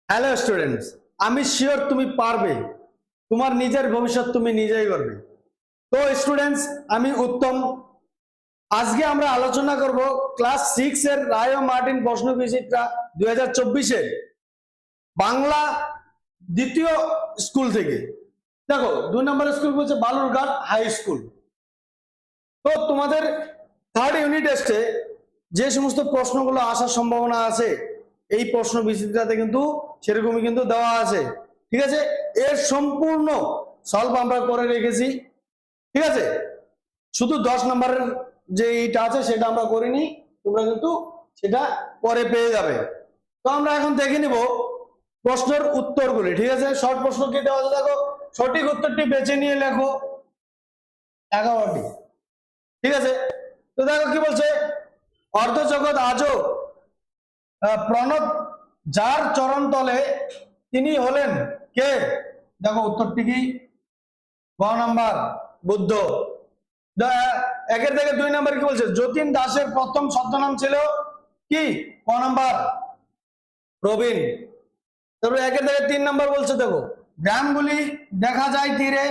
Hello students, আমি sure তুমি পারবে। তোমার নিজের ভবিষ্যৎ তুমি নিজেই করবে। তো স্টুডেন্টস, আমি উত্তম। আজকে আমরা আলোচনা করব ক্লাস 6 এর রায় ও মার্টিন প্রশ্ন বিচিত্রা 2024 এর বাংলা দ্বিতীয় স্কুল থেকে। দেখো, 2 নম্বর স্কুল বলছে বালুরঘাট হাই স্কুল। তো তোমাদের থার্ড ইউনিট টেস্টে যে সমস্ত প্রশ্নগুলো আসার সম্ভাবনা আছে এই প্রশ্ন বিচিত্রাতে কিন্তু সেরকমই কিন্তু দেওয়া আছে। ঠিক আছে, এর সম্পূর্ণ সলভ আমরা করে রেখেছি। ঠিক আছে, শুধু 10 নম্বরের যে এইটা আছে সেটা আমরা করিনি, তোমরা কিন্তু সেটা পরে পেয়ে যাবে। তো আমরা এখন দেখে নিব প্রশ্নের উত্তরগুলি। ঠিক আছে, শর্ট প্রশ্ন কি দেওয়া আছে দেখো, সঠিক উত্তরটি বেছে নিয়ে লেখো 11টি। ঠিক আছে, তো দেখো কি বলছে, অর্ধজগৎ আজও প্রণব যার চরণ তলে তিনি হলেন কে? দেখো উত্তরটি কি, গ নাম্বার বুদ্ধ। একের থেকে 2 নাম্বার কি বলছে, যতীন দাসের প্রথম ছদ্মনাম ছিল কি? ক নাম্বার প্রবীণ। তারপরে একের থেকে 3 নাম্বার বলছে, দেখো গ্রামগুলি দেখা যায় তীরে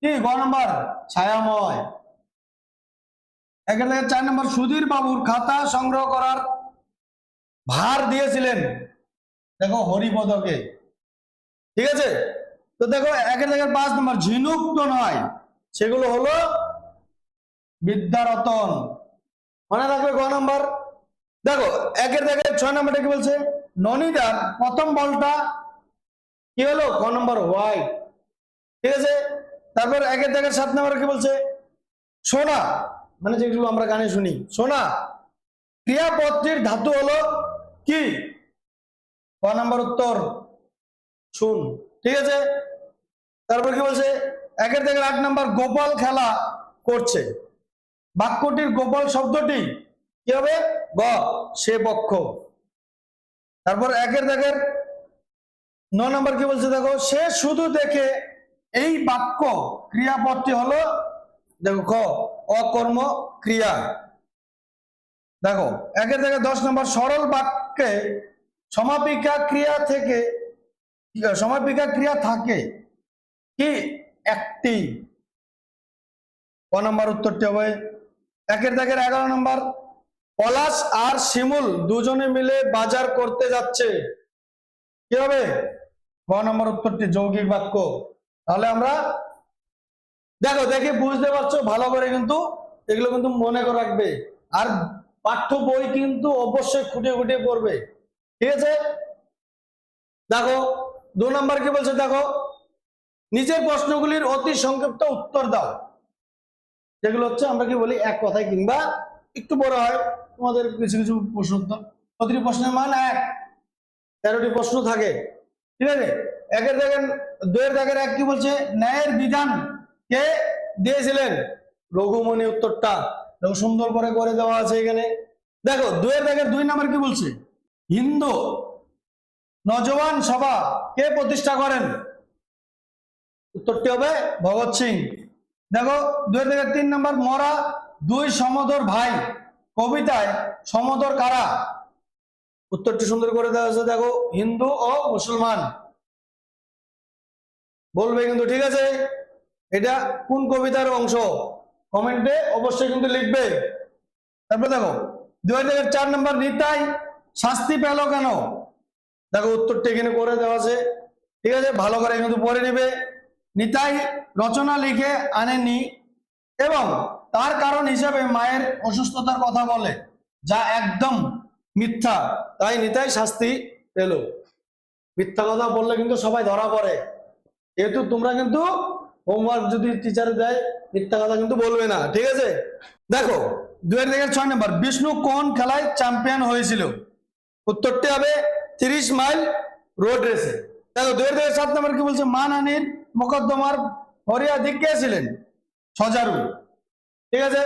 কি? গ নাম্বার ছায়াময়। একের থেকে 4 নাম্বার, সুধীর বাবুর খাতা সংগ্রহ করার ভার দিয়েছিলেন, দেখো হরিপদকে। ঠিক আছে, তো দেখো একের থেকে 5 নম্বর, ঝিনুক তো নয়, সেগুলো হলো বিদ্যারতন, মনে রাখবে। গ নম্বর দেখো একের থেকে 6 নম্বরটা কি বলছে, ননিদার প্রথম বলটা কি হলো? ক নম্বর হোয়াইট। ঠিক আছে, তারপর একের থেকে 7 নম্বর কি বলছে, সোনা, মানে যেগুলো আমরা গানে শুনি, সোনা ক্রিয়াপত্রের ধাতু হলো কি? ক নম্বর উত্তর শুন। ঠিক আছে, তারপর কি বলছে, একের থেকে 8 নম্বর, গোপাল খেলা করছে, বাক্যটির গোপাল শব্দটি কি হবে? গ সে পক্ষ। তারপর একের থেকে 9 নম্বর কি বলছে, দেখো সে শুধু দেখে, এই বাক্য ক্রিয়াপদটি হলো দেখো খ অকর্ম ক্রিয়া। দেখো একের থেকে 10 নম্বর, সরল বাক্যে সমাপিকা ক্রিয়া থেকে সমাপিকা ক্রিয়া থাকে কি? একটি। ক নম্বর উত্তরটি হবে একের থেকে 11 নম্বর, পলাশ আর শিমুল দুজনে মিলে বাজার করতে যাচ্ছে, কি হবে? গ নম্বর উত্তরটি যৌগিক বাক্য। তাহলে আমরা দেখো দেখে বুঝতে পারছো ভালো করে, কিন্তু এগুলো কিন্তু মনে করে রাখবে, আর পাঠ্য বই কিন্তু অবশ্যই খুঁটিয়ে খুঁটিয়ে পড়বে। ঠিক আছে, দেখো 2 নম্বর কি বলছে, দেখো নিচের প্রশ্নগুলির অতি সংক্ষিপ্ত উত্তর দাও, যেগুলো হচ্ছে আমরা কি বলি এক কথায় কিংবা একটু বড় হয়। তোমাদের কিছু কিছু প্রশ্ন উত্তর, প্রতিটি প্রশ্নের মান 1, 13টি প্রশ্ন থাকে। ঠিক আছে, একের দেখেন 2 এর দাগের 1 কি বলছে, ন্যায়ের বিধান কে দিয়েছিলেন? রঘুমণি। উত্তরটা দেখো সুন্দর করে করে দেওয়া আছে এখানে। দেখো 2 এর দাগের 2 নম্বর কি বলছে, হিন্দু নজওয়ান সভা কে প্রতিষ্ঠা করেন? উত্তরটি হবে ভগৎ সিং। দেখো 2 এর দাগের 3 নম্বর, মরা 2 সমদর ভাই কবিতায় সমদর কারা? উত্তরটি সুন্দর করে দেওয়া আছে, দেখো হিন্দু ও মুসলমান বলবে কিন্তু। ঠিক আছে, এটা কোন কবিতার অংশ কমেন্টে অবশ্যই কিন্তু লিখবে। তারপর দেখো 2 এর দাগের 4 নম্বর, নিতাই শাস্তি পেল কেন? দেখো উত্তরটি এখানে করে দেওয়া আছে। ঠিক আছে, ভালো করে কিন্তু পড়ে নেবে। নিতাই রচনা লিখে আনেনি এবং তার কারণ হিসেবে মায়ের অসুস্থতার কথা বলে, যা একদম মিথ্যা, তাই নিতাই শাস্তি পেল। মিথ্যা কথা বললে কিন্তু সবাই ধরা পড়ে, যেহেতু তোমরা কিন্তু হোমওয়ার্ক যদি টিচারে দেয় মিথ্যা কথা কিন্তু বলবে না। ঠিক আছে, দেখো 2 এর থেকে 6 নম্বর, বিষ্ণু কোন খেলায় চ্যাম্পিয়ন হয়েছিল? উত্তরটি হবে 30 মাইল রোড রেসে। দেখো 2 এর থেকে 7 নম্বর কি বলছে, মানহানির মোকদ্দমার ফরিয়াদি কে ছিলেন? সজারু। ঠিক আছে,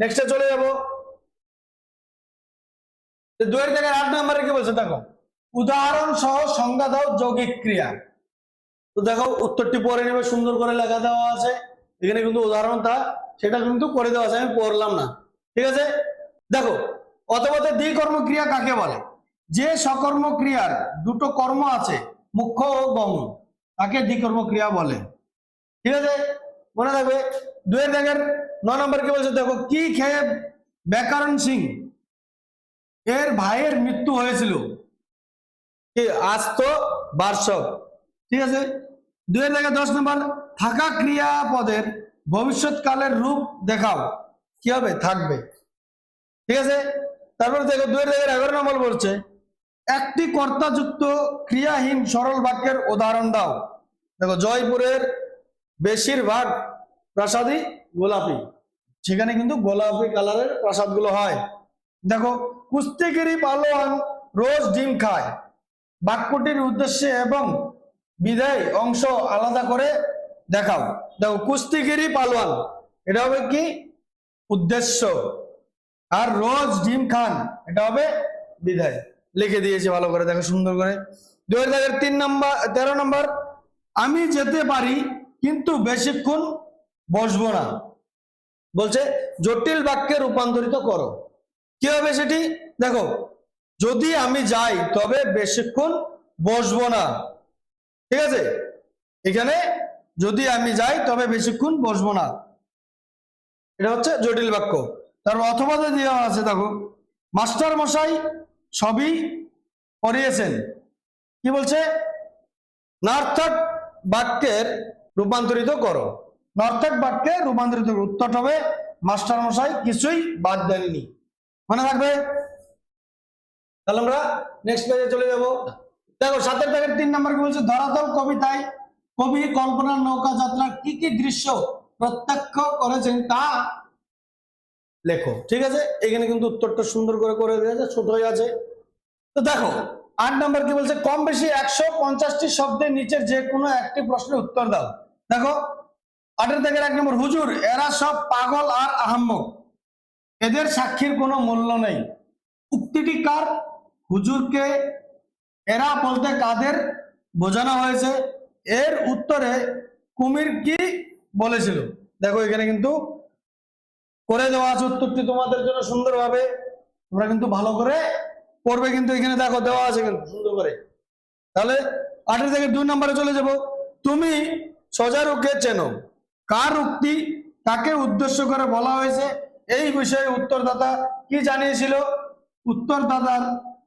নেক্সটে চলে যাব। 2 এর থেকে 8 নম্বরে কি বলছে, দেখো উদাহরণ সহ সংজ্ঞা দাও যৌগিক ক্রিয়া। তো দেখো উত্তরটি পড়ে নেবে, সুন্দর করে লেখা দেওয়া আছে এখানে, কিন্তু উদাহরণটা সেটা কিন্তু করে দেওয়া আছে, আমি পড়লাম না। ঠিক আছে, দেখো অথবা দ্বিকর্ম ক্রিয়া কাকে বলে? যে সকর্ম ক্রিয়ার দুটো কর্ম আছে, মুখ্য ও গৌণ, তাকে দ্বিকর্ম ক্রিয়া বলে। ঠিক আছে, মনে থাকবে। 2 দাগের 9 নম্বর কি বলছে দেখো, কি খেয়ে ব্যাকরণ সিং এর ভাইয়ের মৃত্যু হয়েছিল? কি আজ তো বার্ষক। ঠিক আছে, 2 দাগের 10 নম্বর, থাকা ক্রিয়াপদের ভবিষ্যৎকালের রূপ দেখাও। কি হবে? থাকবে। ঠিক আছে, তারপর দেখো 2 দাগের 11 নম্বর বলছে, একটি কর্তাযুক্ত ক্রিয়াহীন সরল বাক্যের উদাহরণ দাও। দেখো, জয়পুরের বেশিরভাগ প্রাসাদই গোলাপি, সেখানে কিন্তু গোলাপি কালারের প্রাসাদগুলো হয়। দেখো, কুস্তিগিরি পালোয়ান রোজ ডিম খায়, বাক্যটির উদ্দেশ্যে এবং বিধায় অংশ আলাদা করে দেখাও। দেখো, কুস্তিগিরি পালোয়ান এটা হবে কি? উদ্দেশ্য। আর রোজ ডিম খান এটা হবে বিধায়। লিখে দিয়েছি ভালো করে, দেখো সুন্দর করে। 2003 নম্বর 13 নম্বর, আমি যেতে পারি কিন্তু বেশিক্ষণ বসবো না। বলছে জটিল বাক্যে রূপান্তরিত করো। কি হবে সেটি? দেখো, যদি আমি যাই তবে বেশিক্ষণ বসবো না। ঠিক আছে, এখানে যদি আমি যাই তবে বেশিক্ষণ বসবো না, এটা হচ্ছে জটিল বাক্য। তারপর অথবা দেওয়া আছে, দেখো, মাস্টার মশাই সবই পড়িয়েছেন। কি বলছে? নর্থক বাক্যের রূপান্তরিত করো। নর্থক বাক্যে রূপান্তরিত করো। উত্তরটা হবে মাস্টার মশাই কিছুই বাদ দেননি। মনে থাকবে? তাহলে আমরা নেক্সট পেজে চলে যাব। দেখো, 7 দাগের 3 নম্বর কি বলছে, ধরাতল কবিতায় কবি কল্পনার নৌকা যাত্রার কি কি দৃশ্য প্রত্যক্ষ করেছেন তা লেখো। ঠিক আছে, এখানে কিন্তু উত্তরটা সুন্দর করে করে দিয়েছে, ছোট হয়ে আছে। তো দেখো, 8 নম্বর কি বলছে, কম বেশি 150টি শব্দের নিচের যে কোনো একটি প্রশ্নের উত্তর দাও। দেখো, 8 দাগের 1 নম্বর, হুজুর এরা সব পাগল আর আহাম্মক, এদের সাক্ষীর কোনো মূল্য নেই। উক্তিটি কার? হুজুরকে। এরা বলতে কাদের বোঝানো হয়েছে? এর উত্তরে কুমির কি বলেছিল? দেখো, এখানে কিন্তু করে দেওয়া আছে উত্তরটি তোমাদের জন্য সুন্দরভাবে, তোমরা কিন্তু ভালো করে পড়বে। কিন্তু এখানে দেখো দেওয়া আছে কিন্তু সুন্দর করে। তাহলে 8 থেকে 2 নম্বরে চলে যাব। তুমি সজারুকে চেনো, কার উক্তি তাকে উদ্দেশ্য করে বলা হয়েছে? এই বিষয়ে উত্তরদাতা কি জানিয়েছিল? উত্তরদাতার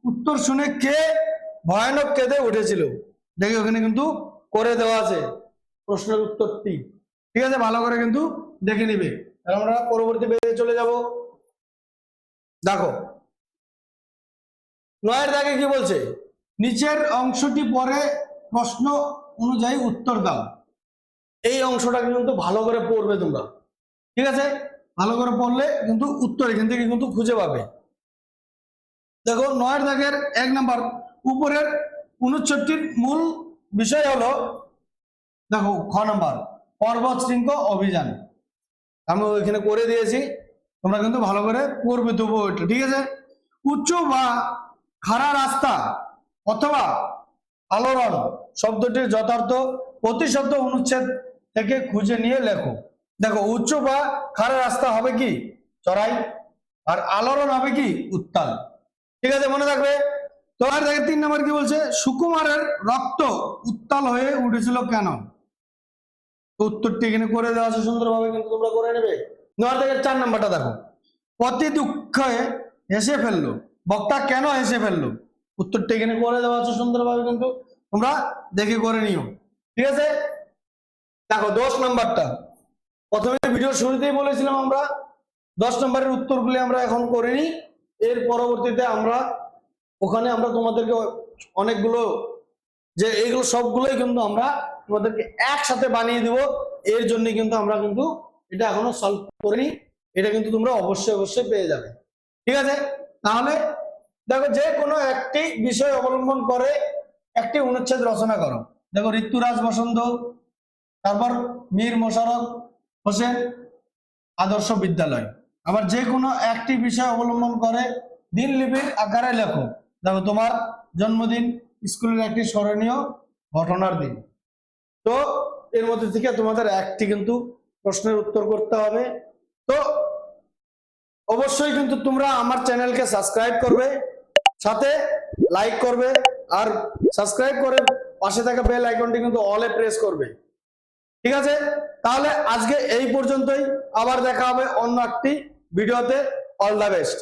উত্তর শুনে কে ভয়ানক কেঁদে উঠেছিল? দেখি, ওখানে কিন্তু করে দেওয়া আছে প্রশ্নের উত্তরটি। ঠিক আছে, ভালো করে কিন্তু দেখে নিবে। আমরা পরবর্তী পেজে চলে যাব। দেখো, 9 দাগে কি বলছে, নিচের অংশটি পরে প্রশ্ন অনুযায়ী উত্তর দাও। এই অংশটা কিন্তু ভালো করে পড়বে তোমরা। ঠিক আছে, ভালো করে পড়লে কিন্তু উত্তর এখান থেকে কিন্তু খুঁজে পাবে। দেখো, 9 দাগের 1 নম্বর, উপরের অনুচ্ছেদটির মূল বিষয় হলো, দেখো খ নম্বর, পর্বত শৃঙ্গ অভিযান। আমি ওইখানে করে দিয়েছি, তোমরা কিন্তু ভালো করে পড়বে দেবো ওইটা। ঠিক আছে, উচ্চ বা খাড়া রাস্তা অথবা আলোড়ন শব্দটির যথার্থ প্রতিশব্দ অনুচ্ছেদ থেকে খুঁজে নিয়ে লেখো। দেখো, উচ্চ বা খাড়া রাস্তা হবে কি? চড়াই। আর আলোড়ন হবে কি? উত্তাল। ঠিক আছে, মনে থাকবে। তোমার দেখে 3 নম্বর কি বলছে, সুকুমারের রক্ত উত্তাল হয়ে উঠেছিল কেন? উত্তরটি এখানে করে দেওয়া আছে সুন্দরভাবে, কিন্তু তোমরা করে নেবে। 9 থেকে 4 নম্বরটা দেখো, অতি দুঃখে হেসে ফেললো, বক্তা কেন হেসে ফেললো? উত্তরটা এখানে করে দেওয়া আছে সুন্দরভাবে, কিন্তু তোমরা দেখে করে নিও। ঠিক আছে, দেখো 10 নম্বরটা, প্রথমে ভিডিও শুরুতেই বলেছিলাম আমরা 10 নম্বরের উত্তরগুলি আমরা এখন করে নিই। এর পরবর্তীতে আমরা ওখানে আমরা তোমাদেরকে অনেকগুলো, যে এইগুলো সবগুলোই কিন্তু আমরা তোমাদেরকে একসাথে বানিয়ে দিব। এর জন্য কিন্তু আমরা কিন্তু এটা এখনো সলভ করিনি, এটা কিন্তু তোমরা অবশ্যই অবশ্যই পেয়ে যাবে। ঠিক আছে, তাহলে দেখো, যে কোনো একটি বিষয় অবলম্বন করে একটি অনুচ্ছেদ রচনা করো। দেখো, ঋতুরাজ বসন্ত, তারপর মীর মোশাররফ হোসেন আদর্শ বিদ্যালয়। আবার যে কোনো একটি বিষয় অবলম্বন করে দিনলিপির আকারে লেখো। দেখো, তোমার জন্মদিন, স্কুলের একটি স্মরণীয় ঘটনার দিন। তো এর মধ্যে থেকে তোমাদের একটি কিন্তু প্রশ্নের উত্তর করতে হবে। তো অবশ্যই কিন্তু তোমরা আমার চ্যানেলকে সাবস্ক্রাইব করবে, সাথে লাইক করবে আর সাবস্ক্রাইব করে পাশে থাকা বেল আইকনটি কিন্তু অলে প্রেস করবে। ঠিক আছে, তাহলে আজকে এই পর্যন্তই, আবার দেখা হবে অন্য একটি ভিডিওতে। All the best.